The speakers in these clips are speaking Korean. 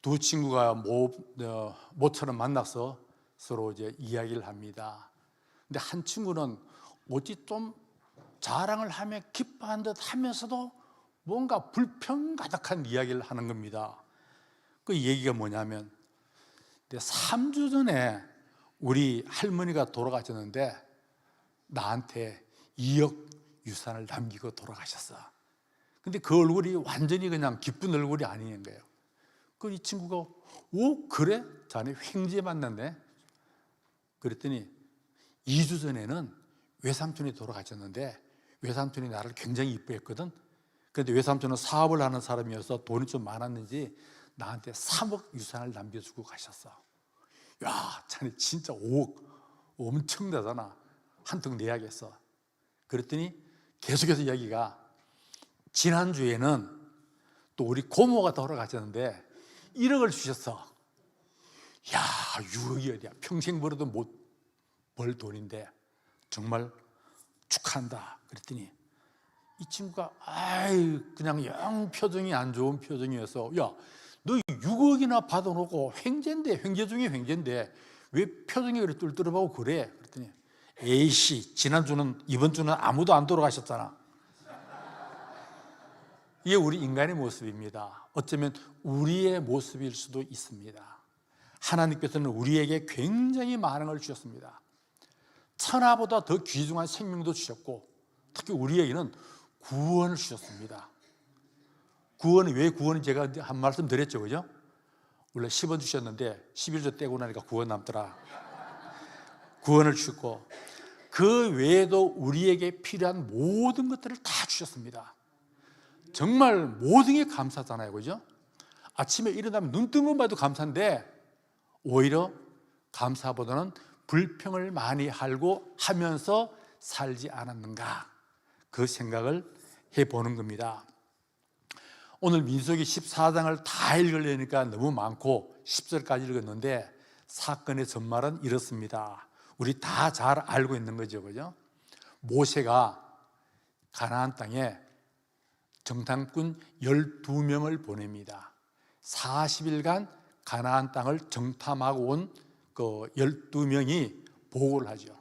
두 친구가 모처럼 만나서 서로 이제 이야기를 합니다. 근데 한 친구는 어찌 좀 자랑을 하며 기뻐한 듯 하면서도 뭔가 불평 가득한 이야기를 하는 겁니다. 그 얘기가 뭐냐면, 3주 전에 우리 할머니가 돌아가셨는데 나한테 2억 유산을 남기고 돌아가셨어. 근데 그 얼굴이 완전히 그냥 기쁜 얼굴이 아닌 거예요. 그 이 친구가 오 그래? 자네 횡재 만났네? 그랬더니 2주 전에는 외삼촌이 돌아가셨는데 외삼촌이 나를 굉장히 이뻐했거든. 그런데 외삼촌은 사업을 하는 사람이어서 돈이 좀 많았는지 나한테 3억 유산을 남겨주고 가셨어. 야, 자네 진짜 5억 엄청나잖아. 한턱 내야겠어. 그랬더니 계속해서 이야기가, 지난주에는 또 우리 고모가 돌아가셨는데 1억을 주셨어. 야, 6억이 어디야? 평생 벌어도 못 벌 돈인데 정말 축하한다. 그랬더니 이 친구가 그냥 영 표정이 안 좋은 표정이어서, 야, 너 6억이나 받아놓고 횡재 중에 횡재인데 왜 표정이 그래 뚫뚫하고 그래? 그랬더니 에이씨, 이번 주는 아무도 안 돌아가셨잖아. 이게 우리 인간의 모습입니다. 어쩌면 우리의 모습일 수도 있습니다. 하나님께서는 우리에게 굉장히 많은 걸 주셨습니다. 천하보다 더 귀중한 생명도 주셨고, 특히 우리에게는 구원을 주셨습니다. 구원이 왜 구원인지 제가 한 말씀 드렸죠, 그죠? 원래 10원 주셨는데 11조 떼고 나니까 9원 남더라. 구원을 주셨고, 그 외에도 우리에게 필요한 모든 것들을 다 주셨습니다. 정말 모든 게 감사하잖아요, 그죠? 아침에 일어나면 눈 뜬 것만 봐도 감사인데 오히려 감사보다는 불평을 많이 하면서 살지 않았는가, 그 생각을 해보는 겁니다. 오늘 민수기 14장을 다 읽으려니까 너무 많고 10절까지 읽었는데 사건의 전말은 이렇습니다. 우리 다 잘 알고 있는 거죠, 그죠? 모세가 가나안 땅에 정탐꾼 12명을 보냅니다. 40일간 가나안 땅을 정탐하고 온 그 12명이 보고를 하죠.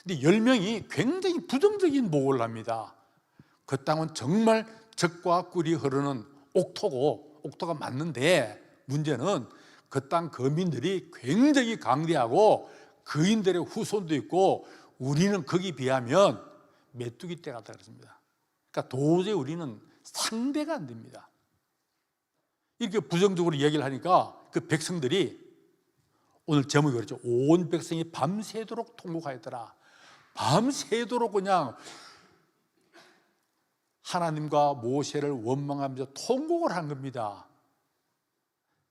근데 10명이 굉장히 부정적인 보고를 합니다. 그 땅은 정말 젖과 꿀이 흐르는 옥토가 맞는데, 문제는 그 땅 거민들이 굉장히 강대하고 그인들의 후손도 있고 우리는 거기 비하면 메뚜기 떼 같다 그랬습니다. 그러니까 도저히 우리는 상대가 안 됩니다. 이렇게 부정적으로 이야기를 하니까 그 백성들이, 오늘 제목이 그렇죠. 온 백성이 밤새도록 통곡하였더라. 밤새도록 그냥 하나님과 모세를 원망하면서 통곡을 한 겁니다.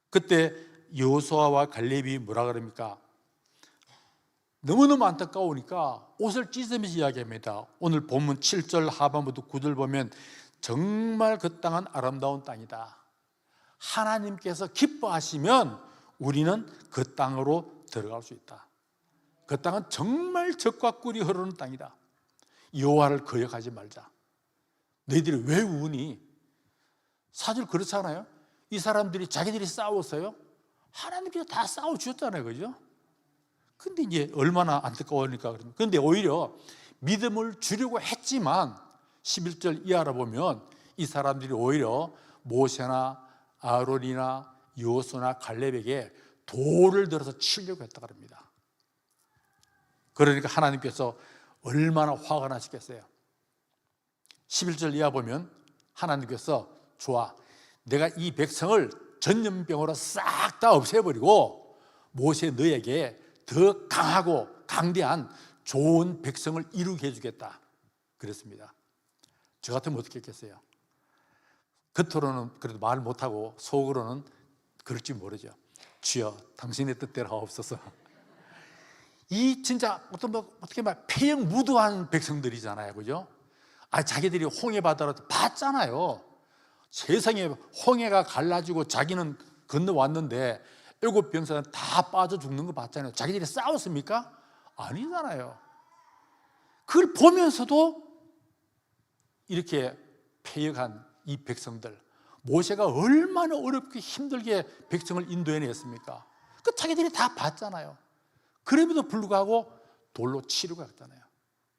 그때 여호수아와 갈렙이 뭐라 그럽니까? 너무너무 안타까우니까 옷을 찢으면서 이야기합니다. 오늘 본문 7절 하반부터 9절 보면 정말 그 땅은 아름다운 땅이다. 하나님께서 기뻐하시면 우리는 그 땅으로 들어갈 수 있다. 그 땅은 정말 젖과 꿀이 흐르는 땅이다. 여호와를 거역하지 말자. 너희들이 왜 우니? 사실 그렇잖아요. 이 사람들이 자기들이 싸웠어요. 하나님께서 다 싸워주셨잖아요, 그죠? 근데 이제 얼마나 안타까우니까. 그런데 오히려 믿음을 주려고 했지만 11절 이하로 보면 이 사람들이 오히려 모세나 아론이나 여호수아나 갈렙에게 돌을 들어서 치려고 했다고 합니다. 그러니까 하나님께서 얼마나 화가 나시겠어요. 11절 이하 보면 하나님께서, 좋아, 내가 이 백성을 전염병으로 싹 다 없애버리고 모세 너에게 더 강하고 강대한 좋은 백성을 이루게 해주겠다 그랬습니다. 저 같으면 어떻게 했겠어요? 겉으로는 그래도 말 못하고 속으로는 그럴지 모르죠. 주여 당신의 뜻대로 하옵소서. 이 진짜 어떻게 말 폐역무도한 백성들이잖아요, 그죠? 자기들이 홍해 바다로 봤잖아요. 세상에 홍해가 갈라지고 자기는 건너왔는데 애굽 병사는 다 빠져 죽는 거 봤잖아요. 자기들이 싸웠습니까? 아니잖아요. 그걸 보면서도 이렇게 폐역한 이 백성들, 모세가 얼마나 어렵게 힘들게 백성을 인도해냈습니까? 그 자기들이 다 봤잖아요. 그럼에도 불구하고 돌로 치려고 했잖아요.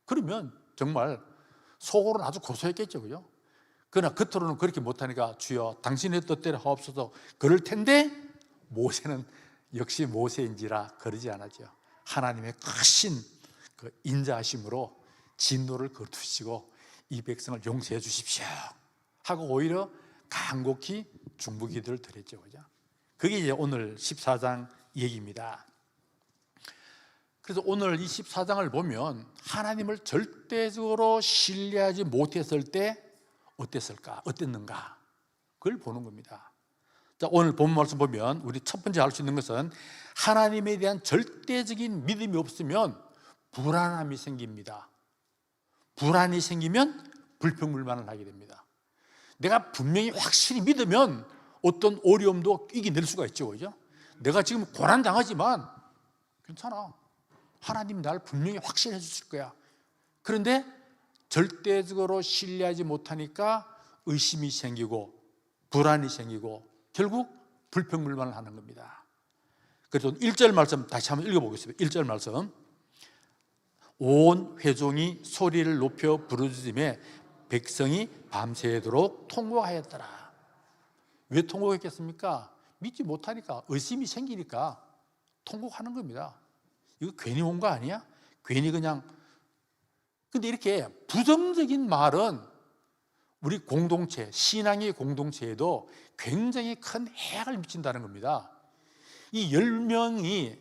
그러면 정말 속으로는 아주 고소했겠죠, 그죠? 그러나 겉으로는 그렇게 못하니까 주여 당신의 뜻대로 하옵소서 그럴 텐데, 모세는 역시 모세인지라 그러지 않았죠. 하나님의 크신 그 인자하심으로 진노를 거두시고 이 백성을 용서해 주십시오 하고 오히려 간곡히 중보기도를 드렸죠, 그죠? 그게 이제 오늘 14장 얘기입니다. 그래서 오늘 이 14장을 보면 하나님을 절대적으로 신뢰하지 못했을 때 어땠을까? 어땠는가? 그걸 보는 겁니다. 자, 오늘 본 말씀 보면 우리 첫 번째 알 수 있는 것은 하나님에 대한 절대적인 믿음이 없으면 불안함이 생깁니다. 불안이 생기면 불평불만을 하게 됩니다. 내가 분명히 확실히 믿으면 어떤 어려움도 이겨낼 수가 있죠, 그죠? 내가 지금 고난당하지만 괜찮아. 하나님 나를 분명히 확신해 주실 거야. 그런데 절대적으로 신뢰하지 못하니까 의심이 생기고 불안이 생기고 결국 불평불만을 하는 겁니다. 그래서 1절 말씀 다시 한번 읽어보겠습니다. 1절 말씀. 온 회중이 소리를 높여 부르짖음에 백성이 밤새도록 통곡하였더라. 왜 통곡했겠습니까? 믿지 못하니까, 의심이 생기니까 통곡하는 겁니다. 이거 괜히 온 거 아니야? 괜히 그냥. 근데 이렇게 부정적인 말은 우리 공동체, 신앙의 공동체에도 굉장히 큰 해악을 미친다는 겁니다. 이 10명이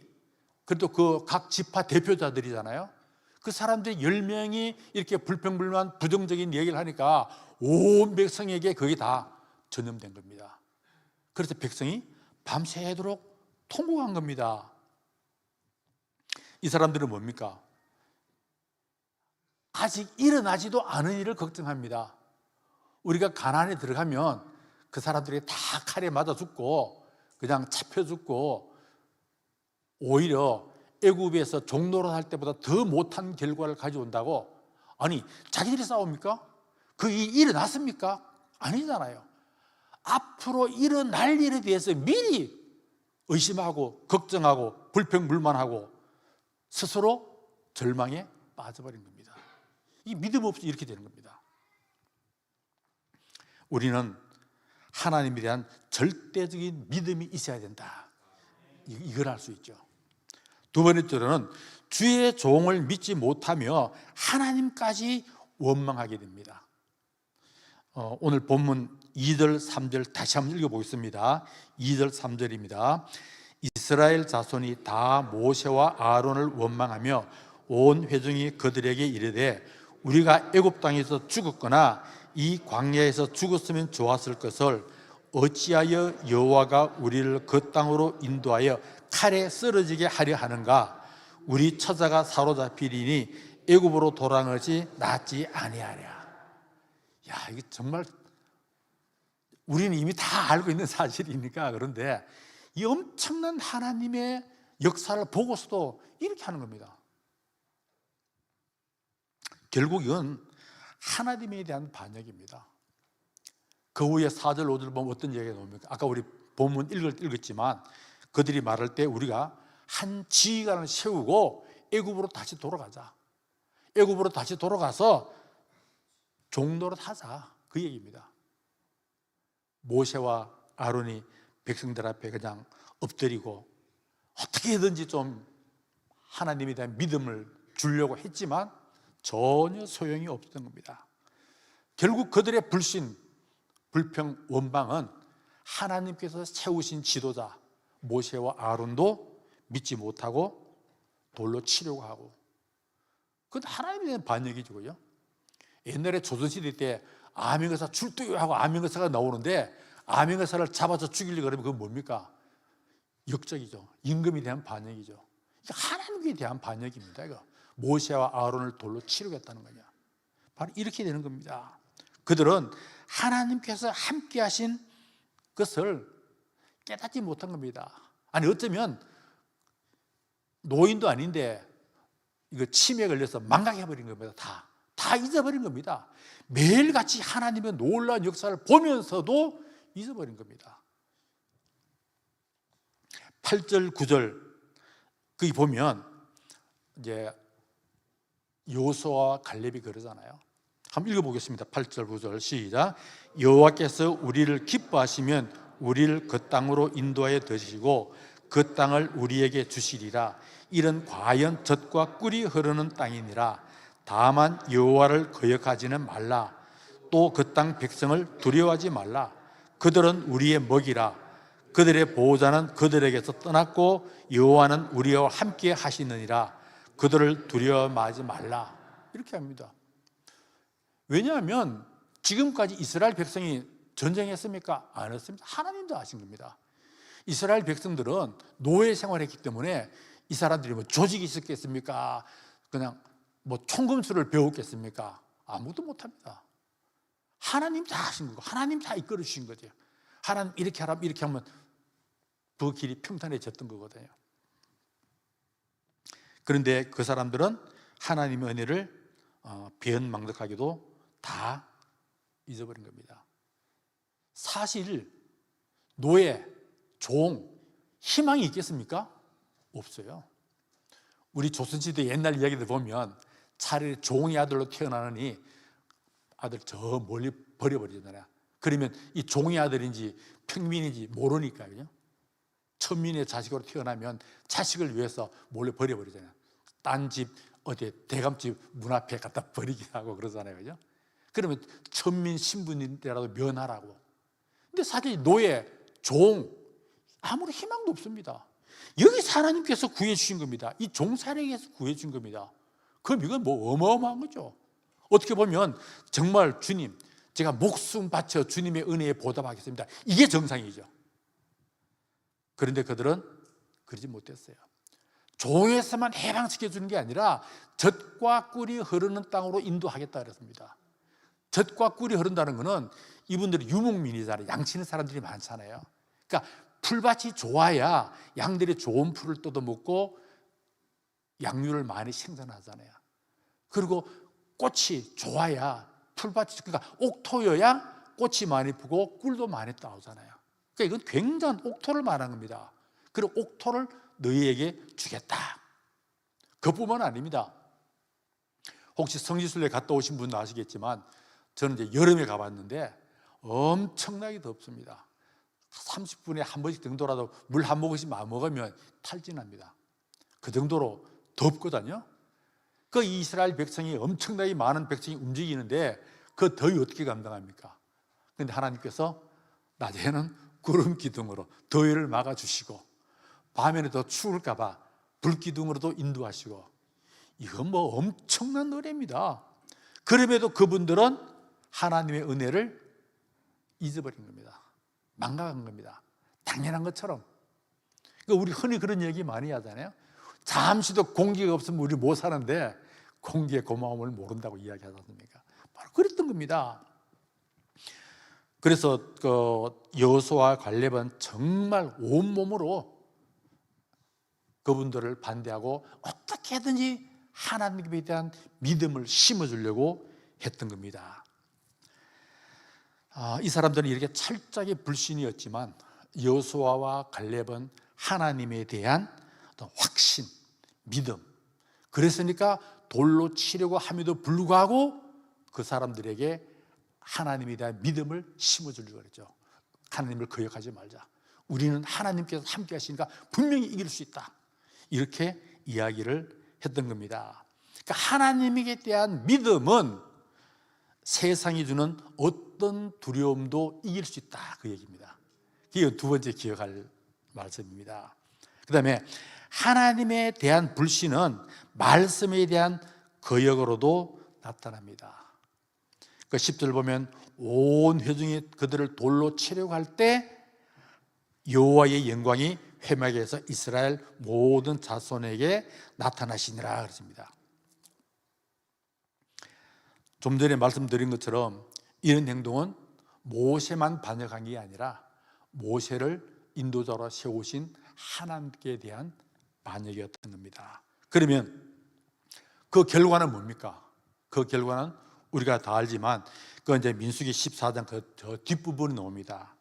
그래도 그 각 지파 대표자들이잖아요. 그 사람들이 10명이 이렇게 불평불만 부정적인 얘기를 하니까 온 백성에게 그게 다 전염된 겁니다. 그래서 백성이 밤새도록 통곡한 겁니다. 이 사람들은 뭡니까? 아직 일어나지도 않은 일을 걱정합니다. 우리가 가나안에 들어가면 그 사람들이 다 칼에 맞아 죽고 그냥 잡혀 죽고 오히려 애굽에서 종노릇 할 때보다 더 못한 결과를 가져온다고. 아니, 자기들이 싸웁니까? 그 일이 일어났습니까? 아니잖아요. 앞으로 일어날 일에 대해서 미리 의심하고 걱정하고 불평불만하고 스스로 절망에 빠져버린 겁니다. 이 믿음 없이 이렇게 되는 겁니다. 우리는 하나님에 대한 절대적인 믿음이 있어야 된다. 이걸 알 수 있죠. 두 번째로는 주의 종을 믿지 못하며 하나님까지 원망하게 됩니다. 오늘 본문 2절 3절 다시 한번 읽어보겠습니다. 2절 3절입니다. 이스라엘 자손이 다 모세와 아론을 원망하며 온 회중이 그들에게 이르되 우리가 애굽 땅에서 죽었거나 이 광야에서 죽었으면 좋았을 것을 어찌하여 여호와가 우리를 그 땅으로 인도하여 칼에 쓰러지게 하려 하는가? 우리 처자가 사로잡히리니 애굽으로 돌아가는 것이 낫지 아니하랴. 야, 이게 정말 우리는 이미 다 알고 있는 사실이니까. 그런데 이 엄청난 하나님의 역사를 보고서도 이렇게 하는 겁니다. 결국 이건 하나님에 대한 반역입니다. 그 후에 4절 5절 보면 어떤 얘기가 나옵니까? 아까 우리 본문 읽었지만 그들이 말할 때 우리가 한 지휘관을 세우고 애굽으로 다시 돌아가자. 애굽으로 다시 돌아가서 종노릇 하자. 그 얘기입니다. 모세와 아론이 백성들 앞에 그냥 엎드리고 어떻게든지 좀 하나님에 대한 믿음을 주려고 했지만 전혀 소용이 없었던 겁니다. 결국 그들의 불신, 불평, 원망은 하나님께서 세우신 지도자 모세와 아론도 믿지 못하고 돌로 치려고 하고, 그건 하나님에 대한 반역이죠. 그죠? 옛날에 조선시대 때 암행어사 출두하고 암행어사가 나오는데 암행어사를 잡아서 죽이려고 그러면 그건 뭡니까? 역적이죠. 임금에 대한 반역이죠. 하나님에 대한 반역입니다. 이거. 모세와 아론을 돌로 치르겠다는 거냐. 바로 이렇게 되는 겁니다. 그들은 하나님께서 함께 하신 것을 깨닫지 못한 겁니다. 아니, 어쩌면 노인도 아닌데 이거 치매에 걸려서 망각해버린 겁니다. 다 잊어버린 겁니다. 매일같이 하나님의 놀라운 역사를 보면서도 잊어버린 겁니다. 8절, 9절 거기 보면 이제 여호수아와 갈렙이 그러잖아요. 한번 읽어보겠습니다. 8절, 9절 시작. 여호와께서 우리를 기뻐하시면 우리를 그 땅으로 인도하여 드시고 그 땅을 우리에게 주시리라. 이는 과연 젖과 꿀이 흐르는 땅이니라. 다만 여호와를 거역하지는 말라. 또 그 땅 백성을 두려워하지 말라. 그들은 우리의 먹이라. 그들의 보호자는 그들에게서 떠났고 여호와는 우리와 함께 하시느니라. 그들을 두려워하지 말라. 이렇게 합니다. 왜냐하면 지금까지 이스라엘 백성이 전쟁했습니까? 안 했습니다. 하나님도 하신 겁니다. 이스라엘 백성들은 노예 생활했기 때문에 이 사람들이 뭐 조직이 있었겠습니까? 그냥 뭐 총검술을 배웠겠습니까? 아무것도 못합니다. 하나님 다 하신 거고 하나님 다 이끌어 주신 거죠. 하나님 이렇게 하라면 이렇게 하면 그 길이 평탄해졌던 거거든요. 그런데 그 사람들은 하나님의 은혜를 배은망덕하게도 다 잊어버린 겁니다. 사실 노예, 종, 희망이 있겠습니까? 없어요. 우리 조선시대 옛날 이야기들 보면 차라리 종의 아들로 태어나느니 아들 저 멀리 버려버리잖아요. 그러면 이 종의 아들인지 평민인지 모르니까요. 천민의 자식으로 태어나면 자식을 위해서 몰래 버려버리잖아요. 딴 집 어디 대감집 문 앞에 갖다 버리기도 하고 그러잖아요. 그죠? 그러면 천민 신분이라도 면하라고. 근데 사실 노예, 종 아무런 희망도 없습니다. 여기서 하나님께서 구해주신 겁니다. 이 종살이에서 구해준 겁니다. 그럼 이건 뭐 어마어마한 거죠. 어떻게 보면 정말 주님, 제가 목숨 바쳐 주님의 은혜에 보답하겠습니다. 이게 정상이죠. 그런데 그들은 그러지 못했어요. 종에서만 해방시켜주는 게 아니라 젖과 꿀이 흐르는 땅으로 인도하겠다 그랬습니다. 젖과 꿀이 흐른다는 것은 이분들이 유목민이잖아요. 양치는 사람들이 많잖아요. 그러니까 풀밭이 좋아야 양들이 좋은 풀을 뜯어먹고 양류를 많이 생산하잖아요. 그리고 꽃이 좋아야 풀밭이, 그러니까 옥토여야 꽃이 많이 피고 꿀도 많이 따오잖아요. 그러니까 이건 굉장한 옥토를 말하는 겁니다. 그리고 옥토를 너희에게 주겠다. 그뿐만 아닙니다. 혹시 성지순례 갔다 오신 분도 아시겠지만 저는 이제 여름에 가봤는데 엄청나게 덥습니다. 30분에 한 번씩 정도라도 물 한 모금씩 먹으면 탈진합니다. 그 정도로 덥거든요. 그 이스라엘 백성이 엄청나게 많은 백성이 움직이는데 그 더위 어떻게 감당합니까? 그런데 하나님께서 낮에는 구름 기둥으로 더위를 막아주시고 밤에는 더 추울까 봐 불기둥으로도 인도하시고, 이건 뭐 엄청난 노래입니다. 그럼에도 그분들은 하나님의 은혜를 잊어버린 겁니다. 망각한 겁니다. 당연한 것처럼. 그러니까 우리 흔히 그런 얘기 많이 하잖아요. 잠시도 공기가 없으면 우리 못 사는데 공기의 고마움을 모른다고 이야기하지 않습니까? 바로 그랬던 겁니다. 그래서 여호수아와 갈렙은 정말 온몸으로 그분들을 반대하고 어떻게든지 하나님에 대한 믿음을 심어주려고 했던 겁니다. 이 사람들은 이렇게 철저하게 불신이었지만 여호수아와 갈렙은 하나님에 대한 어떤 확신, 믿음, 그랬으니까 돌로 치려고 함에도 불구하고 그 사람들에게 하나님에 대한 믿음을 심어주려고 했죠. 하나님을 거역하지 말자. 우리는 하나님께서 함께 하시니까 분명히 이길 수 있다. 이렇게 이야기를 했던 겁니다. 그러니까 하나님에 대한 믿음은 세상이 주는 어떤 두려움도 이길 수 있다, 그 얘기입니다. 이게 두 번째 기억할 말씀입니다. 그 다음에 하나님에 대한 불신은 말씀에 대한 거역으로도 나타납니다. 그 10절 보면 온 회중이 그들을 돌로 치려고 할 때 여호와의 영광이 회막에서 이스라엘 모든 자손에게 나타나시니라 그랬습니다. 좀 전에 말씀드린 것처럼 이런 행동은 모세만 반역한 게 아니라 모세를 인도자로 세우신 하나님께 대한 반역이었던 겁니다. 그러면 그 결과는 뭡니까? 그 결과는 우리가 다 알지만 그 이제 민수기 14장 저 뒷부분에 나옵니다.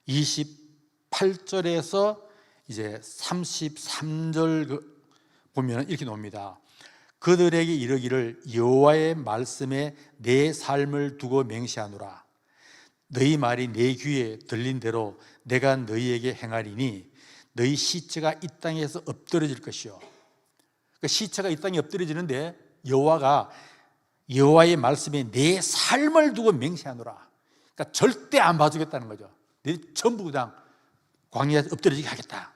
28절에서 이제 33절 보면 이렇게 나옵니다. 그들에게 이르기를 여호와의 말씀에 내 삶을 두고 맹세하노라. 너희 말이 내 귀에 들린 대로 내가 너희에게 행하리니 너희 시체가 이 땅에서 엎드러질 것이요. 그러니까 시체가 이 땅에 엎드러지는데 여호와가 여호와의 말씀에 내 삶을 두고 맹세하노라. 그러니까 절대 안 봐주겠다는 거죠. 너희 전부 그냥 광야에 엎드러지게 하겠다.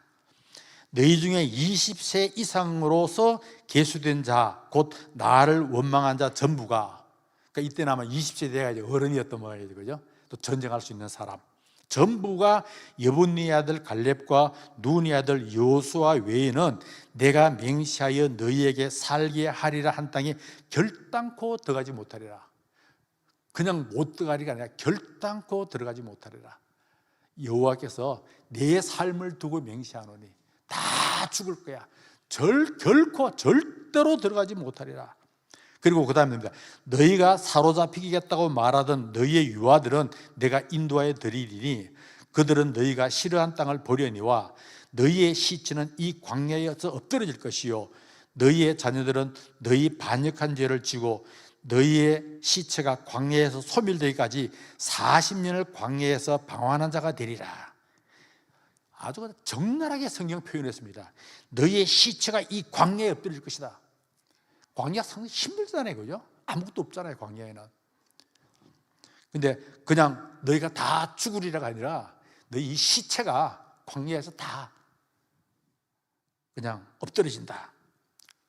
너희 중에 20세 이상으로서 계수된 자, 곧 나를 원망한 자 전부가, 그러니까 이때는 아마 20세 돼야 이제 어른이었던 모양이죠, 그죠? 또 전쟁할 수 있는 사람 전부가 여분니의 아들 갈렙과 눈의 아들 여호수아 외에는 내가 맹세하여 너희에게 살게 하리라 한 땅에 결단코 들어가지 못하리라. 그냥 못 들어가리가 아니라 결단코 들어가지 못하리라. 여호와께서 내 삶을 두고 맹세하노니 다 죽을 거야. 결코 절대로 들어가지 못하리라. 그리고 그 다음입니다. 너희가 사로잡히겠다고 말하던 너희의 유아들은 내가 인도하여 드리리니 그들은 너희가 싫어한 땅을 보려니와 너희의 시체는 이 광야에서 엎드러질 것이요 너희의 자녀들은 너희 반역한 죄를 지고 너희의 시체가 광야에서 소멸되기까지 40년을 광야에서 방황하는 자가 되리라. 아주 적나라하게 성경 표현했습니다. 너희의 시체가 이 광야에 엎드릴 것이다. 광야 상당히 힘들잖아요, 그죠? 아무것도 없잖아요, 광야에는. 근데 그냥 너희가 다 죽으리라가 아니라 너희 이 시체가 광야에서 다 그냥 엎드려진다.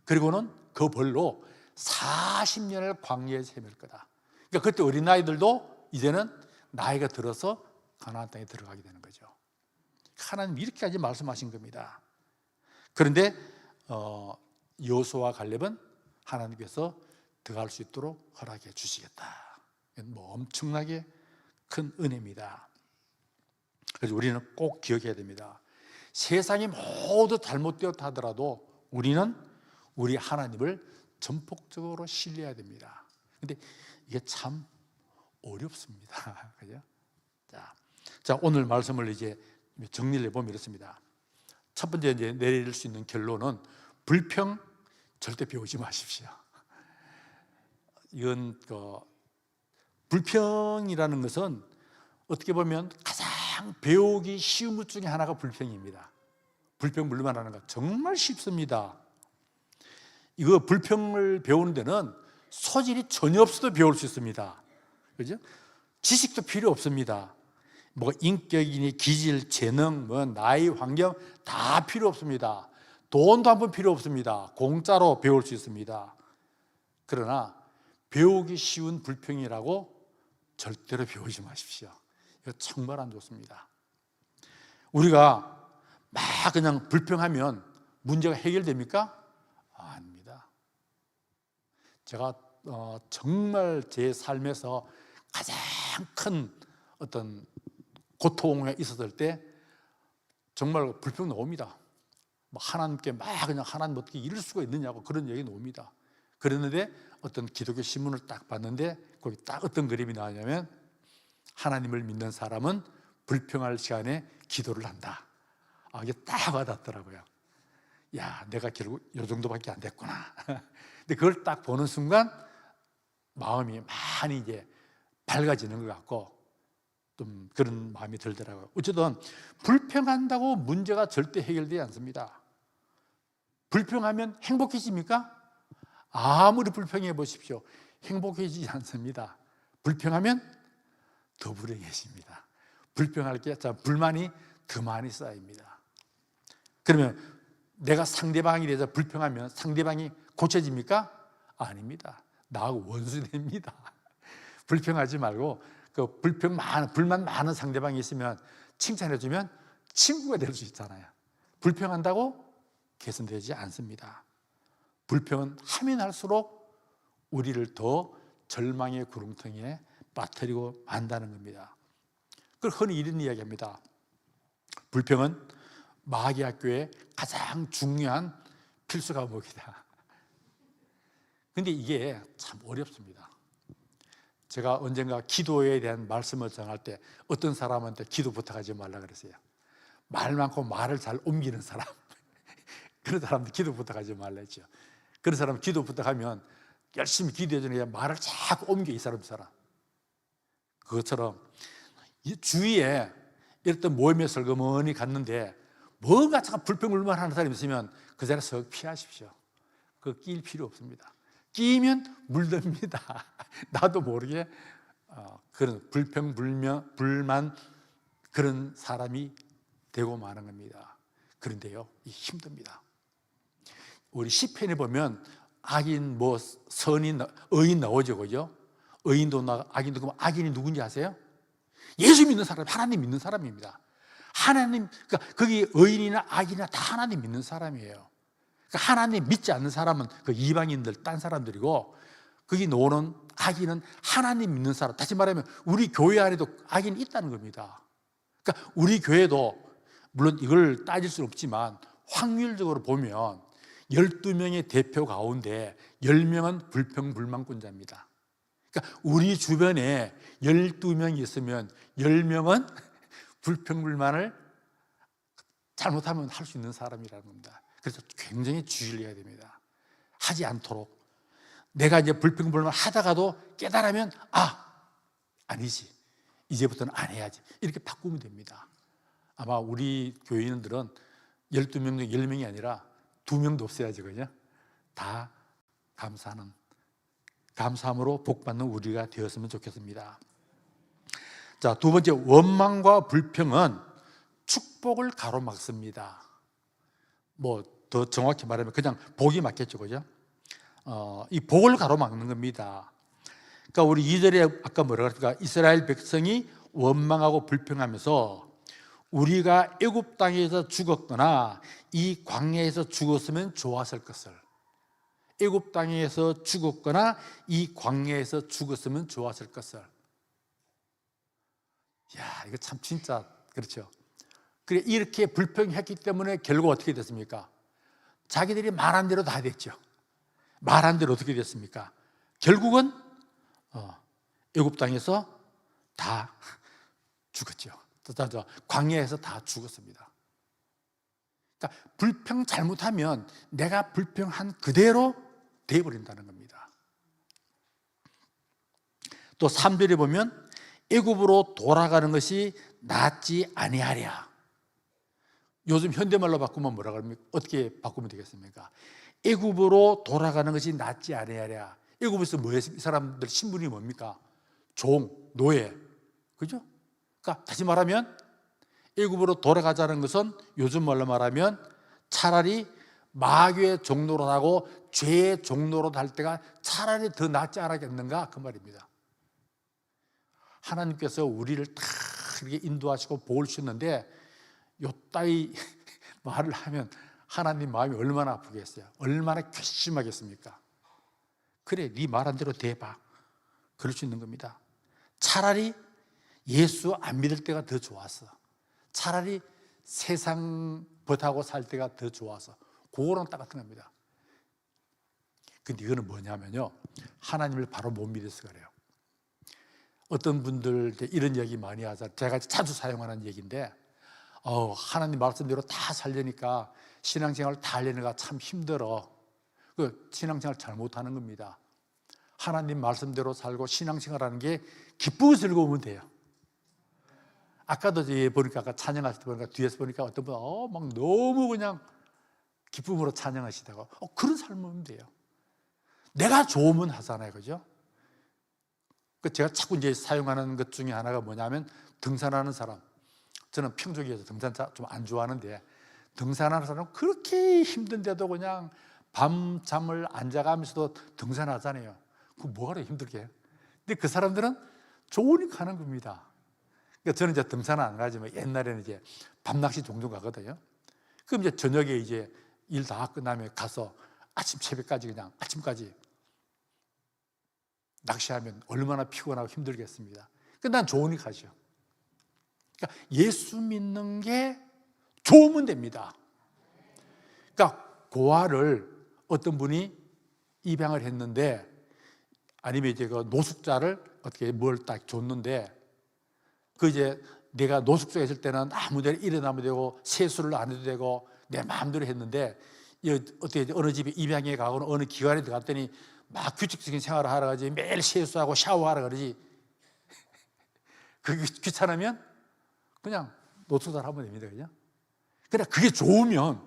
그리고는 그 벌로 40년을 광야에서 헤맬 거다. 그러니까 그때 어린아이들도 이제는 나이가 들어서 가나안 땅에 들어가게 되는 거죠. 하나님 이렇게까지 말씀하신 겁니다. 그런데 여호수아와 갈렙은 하나님께서 들어갈 수 있도록 허락해 주시겠다. 뭐 엄청나게 큰 은혜입니다. 그래서 우리는 꼭 기억해야 됩니다. 세상이 모두 잘못되었다 하더라도 우리는 우리 하나님을 전폭적으로 신뢰해야 됩니다. 그런데 이게 참 어렵습니다. 그죠? 자, 오늘 말씀을 이제 정리를 해보면 이렇습니다. 첫 번째 이제 내릴 수 있는 결론은 불평 절대 배우지 마십시오. 이건 불평이라는 것은 어떻게 보면 가장 배우기 쉬운 것 중에 하나가 불평입니다. 불평 물만하는 거 정말 쉽습니다. 이거 불평을 배우는 데는 소질이 전혀 없어도 배울 수 있습니다. 그죠? 지식도 필요 없습니다. 뭐 인격이니 기질, 재능, 뭐 나이, 환경 다 필요 없습니다. 돈도 한 번 필요 없습니다. 공짜로 배울 수 있습니다. 그러나 배우기 쉬운 불평이라고 절대로 배우지 마십시오. 이거 정말 안 좋습니다. 우리가 막 그냥 불평하면 문제가 해결됩니까? 아닙니다. 제가 정말 제 삶에서 가장 큰 어떤 고통에 있었을 때 정말 불평 나옵니다. 하나님께 막 그냥 하나님 어떻게 이럴 수가 있느냐고 그런 얘기 나옵니다. 그랬는데 어떤 기독교 신문을 딱 봤는데 거기 딱 어떤 그림이 나오냐면 하나님을 믿는 사람은 불평할 시간에 기도를 한다. 이게 딱 와닿더라고요. 야, 내가 결국 이 정도밖에 안 됐구나. 근데 그걸 딱 보는 순간 마음이 많이 이제 밝아지는 것 같고 좀 그런 마음이 들더라고요. 어쨌든 불평한다고 문제가 절대 해결되지 않습니다. 불평하면 행복해집니까? 아무리 불평해 보십시오. 행복해지지 않습니다. 불평하면 더 불행해집니다. 불평할 게 불만이 더 많이 쌓입니다. 그러면 내가 상대방에 대해서 불평하면 상대방이 고쳐집니까? 아닙니다. 나하고 원수됩니다. 불평하지 말고 그 불만 많은 상대방이 있으면 칭찬해주면 친구가 될 수 있잖아요. 불평한다고 개선되지 않습니다. 불평은 하면 할수록 우리를 더 절망의 구렁텅이에 빠뜨리고 만다는 겁니다. 그걸 흔히 이런 이야기합니다. 불평은 마귀학교의 가장 중요한 필수 과목이다. 근데 이게 참 어렵습니다. 제가 언젠가 기도에 대한 말씀을 전할 때 어떤 사람한테 기도 부탁하지 말라 그랬어요. 말 많고 말을 잘 옮기는 사람 그런 사람한테 기도 부탁하지 말라 했죠. 그런 사람 기도 부탁하면 열심히 기도해 주는 게 말을 자꾸 옮겨 이 사람. 그것처럼 이 주위에 이랬던 모임에 슬그머니 갔는데 뭔가 자꾸 불평불만하는 사람이 있으면 그 자리에 석 피하십시오. 그거 끼일 필요 없습니다. 끼면 물듭니다. 나도 모르게 그런 불만 그런 사람이 되고 마는 겁니다. 그런데요, 힘듭니다. 우리 시편에 보면 악인, 선인, 의인 나오죠, 그죠? 의인도 악인도. 그럼 악인이 누군지 아세요? 예수 믿는 사람, 하나님 믿는 사람입니다. 하나님, 그러니까 거기 의인이나 악인이나 다 하나님 믿는 사람이에요. 그러니까 하나님 믿지 않는 사람은 그 이방인들, 딴 사람들이고, 거기 나오는 악인은 하나님 믿는 사람. 다시 말하면 우리 교회 안에도 악인이 있다는 겁니다. 그러니까 우리 교회도 물론 이걸 따질 수는 없지만 확률적으로 보면 12명의 대표 가운데 10명은 불평불만꾼자입니다. 그러니까 우리 주변에 12명이 있으면 10명은 불평불만을 잘못하면 할 수 있는 사람이라는 겁니다. 그래서 굉장히 주의를 해야 됩니다. 하지 않도록. 내가 이제 불평불만 하다가도 깨달으면 아니지, 이제부터는 안 해야지, 이렇게 바꾸면 됩니다. 아마 우리 교인들은 12명 중 10명이 아니라 2명도 없어야지, 그죠? 다 감사함으로 복받는 우리가 되었으면 좋겠습니다. 자, 두 번째, 원망과 불평은 축복을 가로막습니다. 더 정확히 말하면 그냥 복이 맞겠죠, 그죠? 이 복을 가로막는 겁니다. 그러니까 우리 2절에 아까 뭐라고 했습니까? 이스라엘 백성이 원망하고 불평하면서 우리가 애굽 땅에서 죽었거나 이 광야에서 죽었으면 좋았을 것을. 애굽 땅에서 죽었거나 이 광야에서 죽었으면 좋았을 것을. 이거 참 진짜 그렇죠. 그래, 이렇게 불평했기 때문에 결국 어떻게 됐습니까? 자기들이 말한 대로 다 됐죠. 말한 대로 어떻게 됐습니까? 결국은 애굽 땅에서 다 죽었죠. 광야에서 다 죽었습니다. 그러니까 불평 잘못하면 내가 불평한 그대로 되어버린다는 겁니다. 또 3절에 보면 애굽으로 돌아가는 것이 낫지 아니하랴. 요즘 현대말로 바꾸면 뭐라 그럽니까? 어떻게 바꾸면 되겠습니까? 애굽으로 돌아가는 것이 낫지 아니하랴. 애굽에서 뭐 했습니까? 이 사람들 신분이 뭡니까? 종, 노예, 그죠? 그러니까 다시 말하면 애굽으로 돌아가자는 것은 요즘 말로 말하면 차라리 마귀의 종로로 하고 죄의 종로로 할 때가 차라리 더 낫지 않았겠는가, 그 말입니다. 하나님께서 우리를 다 이렇게 인도하시고 복을 주셨는데 요 따위 말을 하면 하나님 마음이 얼마나 아프겠어요? 얼마나 괘씸하겠습니까? 그래, 네 말한 대로 돼봐. 그럴 수 있는 겁니다. 차라리 예수 안 믿을 때가 더 좋았어. 차라리 세상보다고 살 때가 더 좋아서. 그거랑 똑같은 겁니다. 근데 이거는 뭐냐면요, 하나님을 바로 못 믿어서 그래요. 어떤 분들 이런 얘기 많이 하자. 제가 자주 사용하는 얘기인데 하나님 말씀대로 다 살려니까 신앙생활 다 하려니까 참 힘들어. 그 신앙생활 잘못하는 겁니다. 하나님 말씀대로 살고 신앙생활하는 게 기쁘고 즐거우면 돼요. 아까도 보니까 아까 찬양하실 때 보니까 뒤에서 보니까 어떤 분은 막 너무 그냥 기쁨으로 찬양하시다가 그런 삶이면 돼요. 내가 좋으면 하잖아요, 그죠? 제가 자꾸 이제 사용하는 것 중에 하나가 뭐냐면 등산하는 사람. 저는 평소에서 등산 좀 안 좋아하는데 등산하는 사람은 그렇게 힘든데도 그냥 밤잠을 안 자가면서도 등산하잖아요. 그 뭐가 힘들게 해요? 근데 그 사람들은 좋으니까 하는 겁니다. 그러니까 저는 이제 등산은 안 가지만 옛날에는 이제 밤낚시 종종 가거든요. 그럼 이제 저녁에 이제 일 다 끝나면 가서 아침 새벽까지 그냥 아침까지 낚시하면 얼마나 피곤하고 힘들겠습니다. 그러니까 난 좋으니까 하죠. 그러니까 예수 믿는 게 좋으면 됩니다. 그러니까 고아를 어떤 분이 입양을 했는데, 아니면 이제 그 노숙자를 어떻게 뭘 딱 줬는데 그 이제 내가 노숙소에 있을 때는 아무데나 일어나면 되고 세수를 안 해도 되고 내 마음대로 했는데 어떻게 어느 집에 입양해 가거나 어느 기관에 들어갔더니 막 규칙적인 생활을 하러 가지 매일 세수하고 샤워하러 그러지. 그게 귀찮으면 그냥 노숙자를 하면 됩니다. 그냥. 그러나 그게 좋으면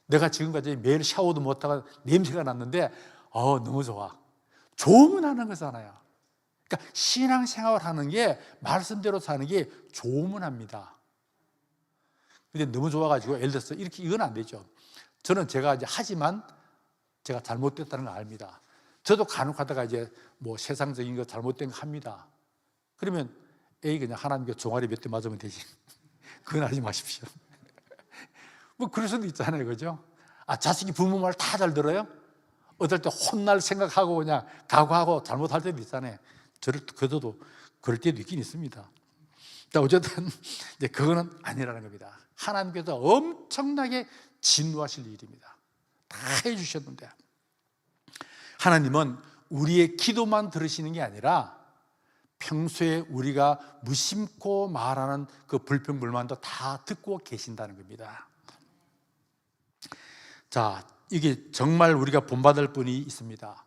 내가 지금까지 매일 샤워도 못하고 냄새가 났는데 너무 좋아. 좋으면 하는 거잖아요. 그러니까 신앙생활을 하는 게 말씀대로 사는 게 좋으면 합니다. 근데 너무 좋아가지고 예를 들어서 이렇게 이건 안 되죠. 저는 제가 이제 하지만 제가 잘못됐다는 걸 압니다. 저도 간혹 하다가 이제 뭐 세상적인 거 잘못된 거 합니다. 그러면 그냥 하나님께 종아리 몇 대 맞으면 되지. 그건 하지 마십시오. 뭐 그럴 수도 있잖아요. 그죠? 자식이 부모 말 다 잘 들어요? 어떨 때 혼날 생각하고 그냥 각오하고 잘못할 때도 있잖아요. 저도 그럴 때도 있긴 있습니다. 어쨌든 이제 그거는 아니라는 겁니다. 하나님께서 엄청나게 진노하실 일입니다. 다 해주셨는데 하나님은 우리의 기도만 들으시는 게 아니라 평소에 우리가 무심코 말하는 그 불평불만도 다 듣고 계신다는 겁니다. 자, 이게 정말 우리가 본받을 분이 있습니다.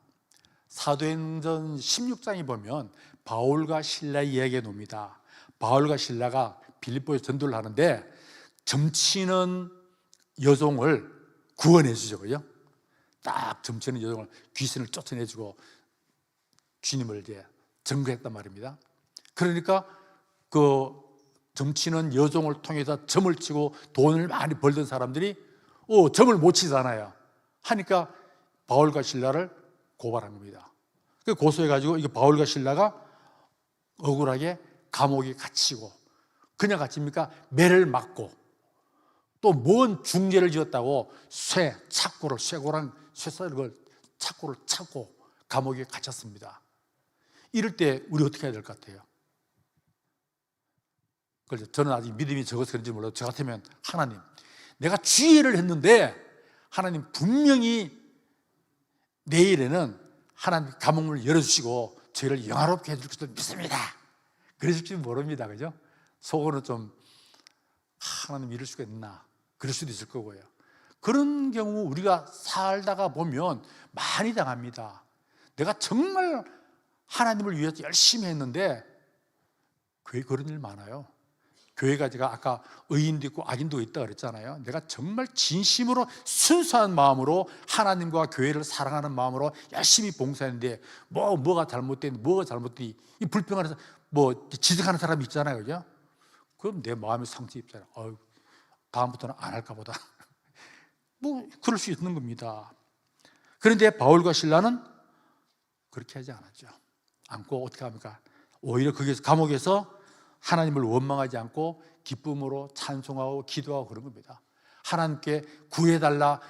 사도행전 16장에 보면 바울과 실라 이야기가 나옵니다. 바울과 실라가 빌립보에 전도를 하는데 점치는 여종을 구원해 주죠. 그죠? 딱 점치는 여종을 귀신을 쫓아내주고 주님을 이제 증거했단 말입니다. 그러니까 그 점치는 여종을 통해서 점을 치고 돈을 많이 벌던 사람들이 점을 못 치잖아요. 하니까 바울과 실라를 고발한 겁니다. 고소해가지고 이게 바울과 실라가 억울하게 감옥에 갇히고 그냥 갇힙니까? 매를 맞고 또 뭔 중죄를 지었다고 쇠고랑 쇠사를 착고를 찾고 감옥에 갇혔습니다. 이럴 때 우리 어떻게 해야 될 것 같아요? 그래서 저는 아직 믿음이 적어서 그런지 몰라도 저 같으면 하나님, 내가 주의를 했는데 하나님 분명히 내일에는 하나님 감옥문을 열어주시고 저희를 영화롭게 해줄 것을 믿습니다. 그러실지 모릅니다. 그죠? 속으로 좀 하나님 이럴 수가 있나 그럴 수도 있을 거고요. 그런 경우 우리가 살다가 보면 많이 당합니다. 내가 정말 하나님을 위해서 열심히 했는데 교회 그런 일 많아요. 교회가 제가 아까 의인도 있고 악인도 있다고 그랬잖아요. 내가 정말 진심으로 순수한 마음으로 하나님과 교회를 사랑하는 마음으로 열심히 봉사했는데 뭐가 잘못된 뭐가 잘못된 이 불평하는 지적하는 사람이 있잖아요. 그죠? 그럼 내 마음이 상처 입잖아요. 다음부터는 안 할까 보다. 그럴 수 있는 겁니다. 그런데 바울과 실라는 그렇게 하지 않았죠. 않고 어떻게 합니까? 오히려 거기서 감옥에서 하나님을 원망하지 않고 기쁨으로 찬송하고 기도하고 그런 겁니다. 하나님께 구해달라,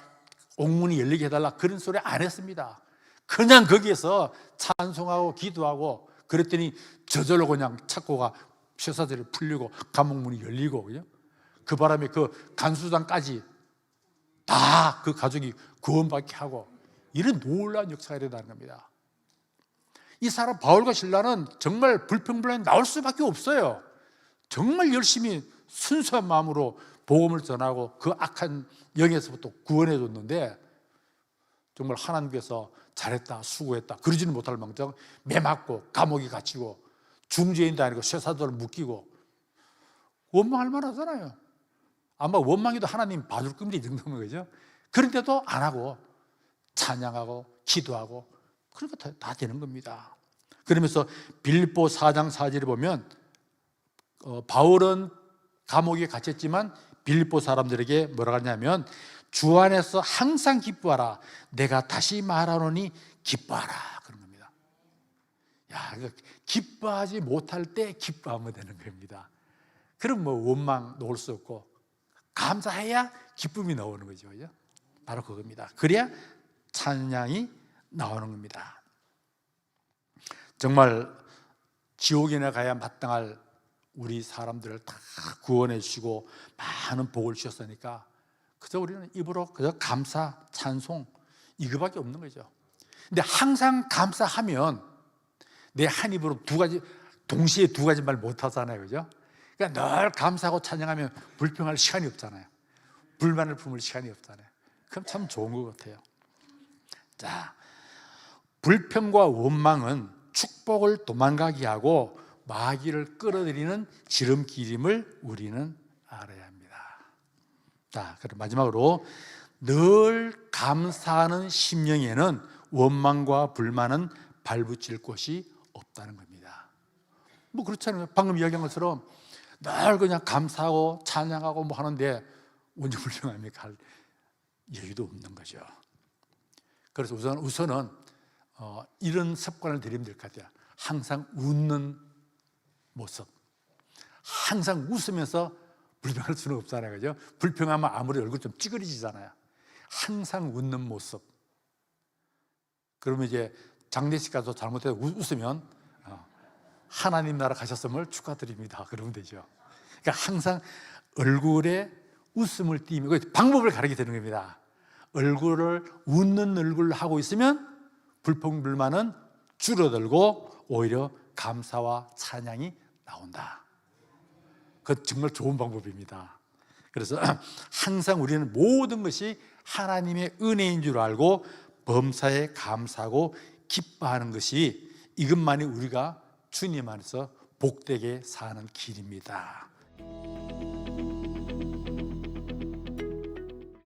옥문이 열리게 해달라 그런 소리 안 했습니다. 그냥 거기에서 찬송하고 기도하고 그랬더니 저절로 그냥 착고가 쇠사슬이 풀리고 감옥문이 열리고 그죠? 그 바람에 그 간수장까지 다 그 가족이 구원받게 하고 이런 놀라운 역사가 일어나는 겁니다. 이 사람 바울과 실라는 정말 불평불만이 나올 수밖에 없어요. 정말 열심히 순수한 마음으로 복음을 전하고 그 악한 영에서부터 구원해 줬는데 정말 하나님께서 잘했다 수고했다 그러지는 못할 망정 매 맞고 감옥에 갇히고 중죄인도 아니고 쇠사슬을 묶이고 원망할 만하잖아요. 아마 원망해도 하나님 봐줄 겁니다. 이 정도면 그죠? 그런데도 안 하고 찬양하고 기도하고 그런 거 다 되는 겁니다. 그러면서 빌립보 4장 4절에 보면 바울은 감옥에 갇혔지만 빌립보 사람들에게 뭐라고 하냐면 주 안에서 항상 기뻐하라. 내가 다시 말하노니 기뻐하라. 그런 겁니다. 기뻐하지 못할 때 기뻐하면 되는 겁니다. 그럼 원망 놓을 수 없고 감사해야 기쁨이 나오는 거죠. 그죠? 바로 그겁니다. 그래야 찬양이 나오는 겁니다. 정말 지옥에나 가야 마땅할 우리 사람들을 다 구원해 주시고 많은 복을 주셨으니까 그저 우리는 입으로 그저 감사, 찬송 이거밖에 없는 거죠. 근데 항상 감사하면 내 한 입으로 동시에 두 가지 말 못 하잖아요, 그죠? 그러니까 늘 감사하고 찬양하면 불평할 시간이 없잖아요. 불만을 품을 시간이 없잖아요. 그럼 참 좋은 것 같아요. 자, 불평과 원망은 축복을 도망가게 하고 마귀를 끌어들이는 지름길임을 우리는 알아야 합니다. 자, 그럼 마지막으로 늘 감사하는 심령에는 원망과 불만은 발붙일 곳이 없다는 겁니다. 뭐 그렇잖아요. 방금 이야기한 것처럼 늘 그냥 감사하고 찬양하고 뭐 하는데 언제 불평합니까? 할 여유도 없는 거죠. 그래서 우선은 이런 습관을 들이면 될 것 같아요. 항상 웃는 모습. 항상 웃으면서 불평할 수는 없잖아요, 그죠? 불평하면 아무리 얼굴 좀 찌그러지잖아요. 항상 웃는 모습. 그러면 이제 장례식 가서 잘못해서 웃으면 하나님 나라 가셨음을 축하드립니다. 그러면 되죠. 그러니까 항상 얼굴에 웃음을 띠며 방법을 가르치게 되는 겁니다. 웃는 얼굴을 하고 있으면 불평, 불만은 줄어들고 오히려 감사와 찬양이 나온다. 그건 정말 좋은 방법입니다. 그래서 항상 우리는 모든 것이 하나님의 은혜인 줄 알고 범사에 감사하고 기뻐하는 것이 이것만이 우리가 주님 안에서 복되게 사는 길입니다.